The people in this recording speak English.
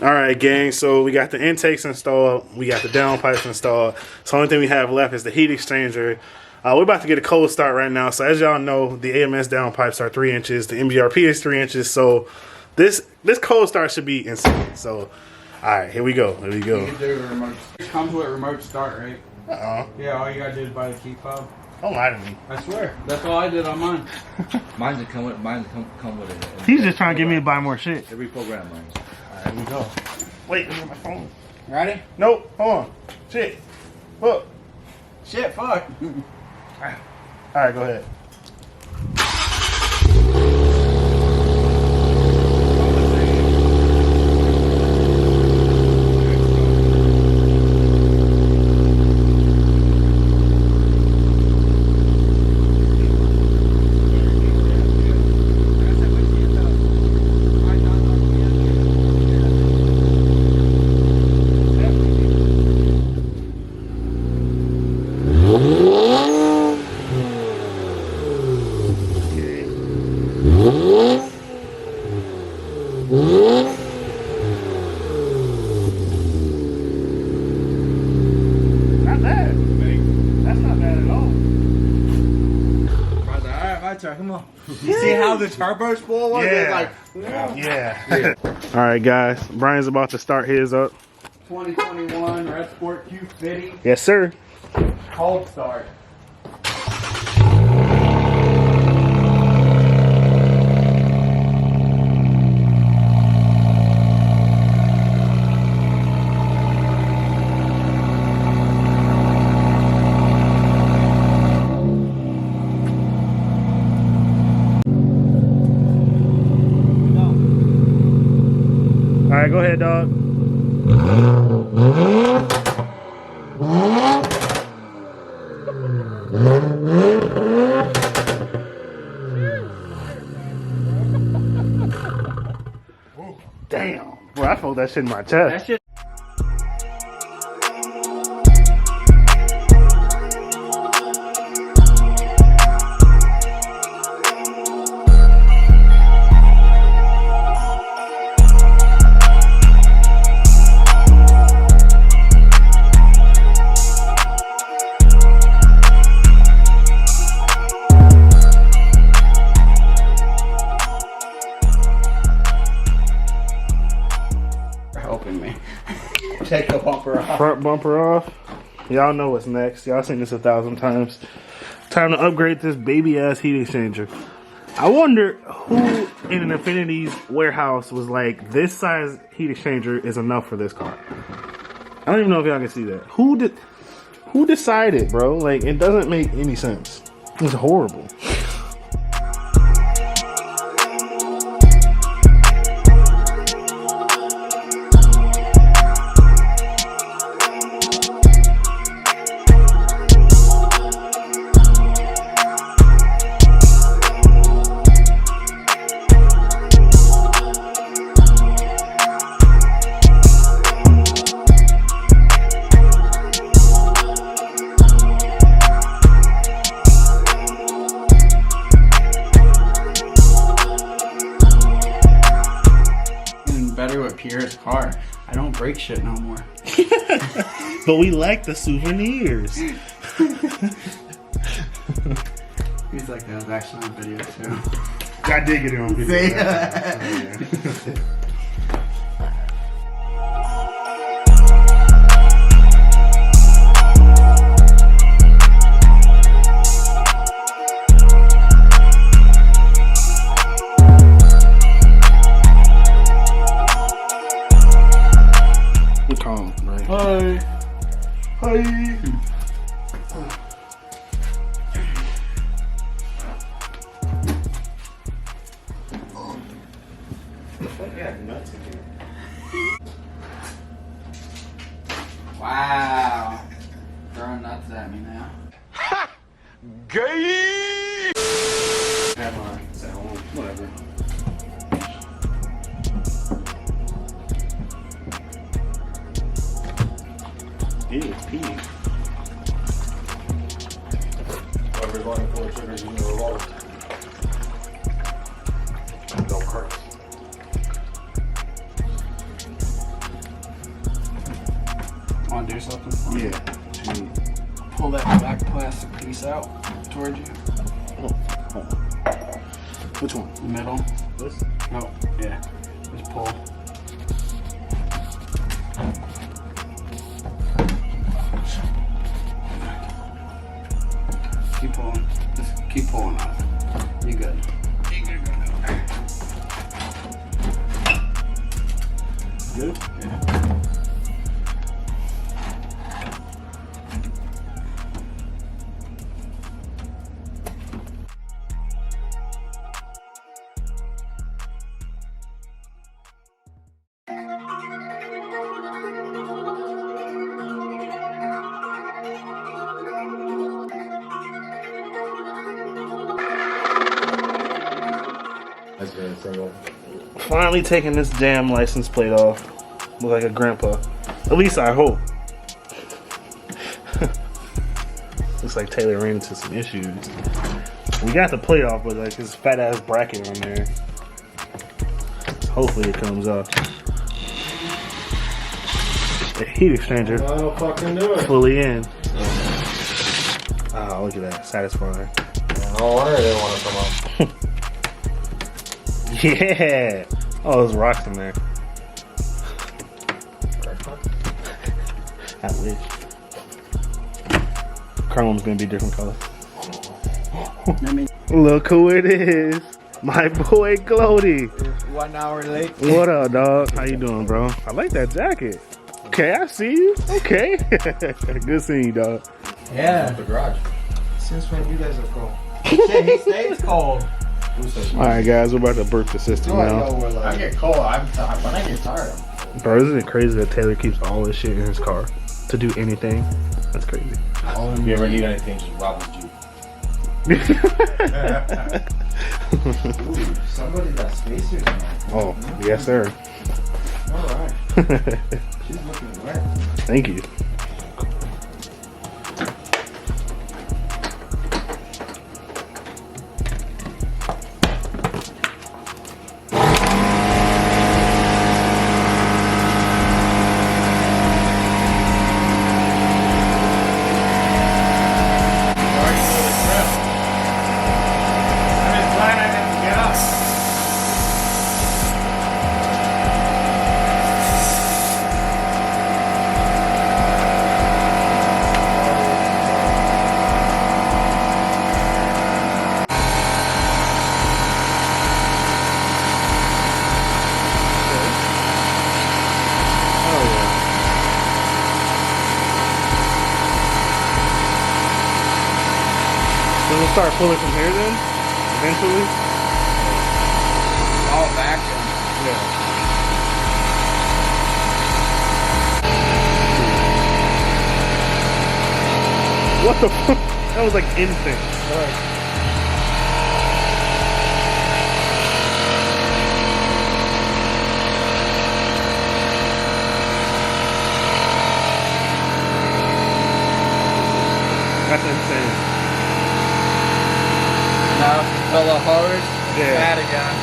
All right, gang. So we got the intakes installed. We got the downpipes installed. So the only thing we have left is the heat exchanger. We're about to get a cold start right now. So as y'all know, the AMS downpipes are 3 inches. The MBRP is 3 inches. So this cold start should be insane. So, all right, here we go. Here we go. You can do a remote. It comes with a remote start, right? Yeah, all you gotta do is buy the key fob. Don't lie to me. I swear. That's all I did on mine. Mine's come with it. He's just trying to get me to buy more shit. Every program, mine. All right, here we go. Wait, look at my phone. Ready? Nope, hold on. Shit. Look. Shit, fuck. All right, go ahead. Not bad. That's not bad at all. Alright, my turn. Come on. You see how the turbo spool was? Yeah. Yeah. All right, guys. Brian's about to start his up. 2021 Red Sport Q50 Yes, sir. cold start. All right, go ahead, dog. Damn. Bro, I felt that shit in my chest. That shit. Helping me. Take the bumper off. Front bumper off. Y'all know what's next. Y'all seen this 1,000 times. Time to upgrade this baby ass heat exchanger. I wonder who in an Infiniti's warehouse was like, this size heat exchanger is enough for this car. I don't even know if y'all can see that. Who decided, bro? Like, it doesn't make any sense. It's horrible. Better with Pierre's car. I don't break shit no more. But we like the souvenirs. He's like, that was actually on video too. I did get it on video. See? Yeah. Calm, right? Hi. Hi. Wow. Throwing nuts at me now. Ha! Gay! Have my sound, whatever. It's peeing. Whoever's running for triggers using a revolver. No carts. Want to do something for me? Yeah. What you need? Pull that back plastic piece out towards you. Oh. Which one? The middle. This? No. Yeah. Just pull. Keep pulling. Just keep pulling out. You good. You good. Good? Yeah. That's very simple. Finally taking this damn license plate off. Look like a grandpa. At least I hope. Looks like Taylor ran into some issues. We got the plate off, but like his fat ass bracket on there. Hopefully it comes off. The heat exchanger I'll fucking do it. fully in. Oh, look at that. Satisfying. No wonder they didn't want to come up. Yeah. Oh, there's rocks in there. I wish. Chrome's gonna be a different color. Look who it is. My boy Glody. 1 hour late. What up, dog? How you doing, bro? I like that jacket. Okay, I see you. Okay. Good seeing you, dog. Yeah. The garage. Since when you guys are cold? Shit, he stays cold. Alright, guys, we're about to burp the system now. I get cold. I'm tired. When I get tired, Bro, isn't it crazy that Taylor keeps all this shit in his car to do anything? That's crazy. if you ever need anything, just rob the Jeep. Ooh, somebody got spacers on. Oh, yes, sir. Alright. She's looking wet. Thank you. So we'll start pulling from here then, eventually. All vacuum. Yeah. What the fuck? That was like instinct. That's insane. Now, fill the hose. Yeah. That again.